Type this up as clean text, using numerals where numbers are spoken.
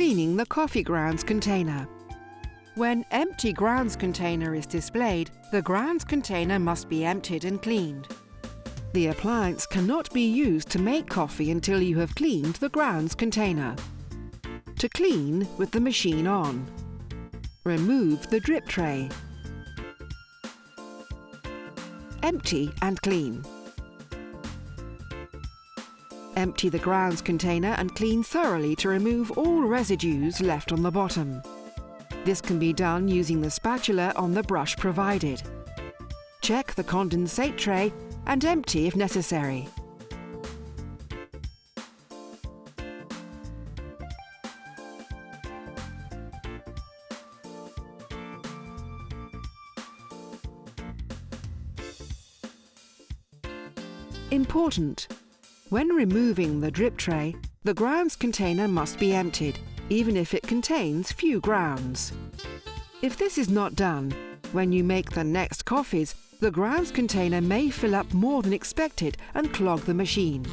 cleaning the coffee grounds container. When empty grounds container is displayed, the grounds container must be emptied and cleaned. The appliance cannot be used to make coffee until you have cleaned the grounds container. To clean with the machine on. Remove the drip tray. Empty and clean. Empty the grounds container and clean thoroughly to remove all residues left on the bottom. This can be done using the spatula on the brush provided. Check the condensate tray and empty if necessary. Important: when removing the drip tray, the grounds container must be emptied, even if it contains few grounds. If this is not done, when you make the next coffees, the grounds container may fill up more than expected and clog the machine.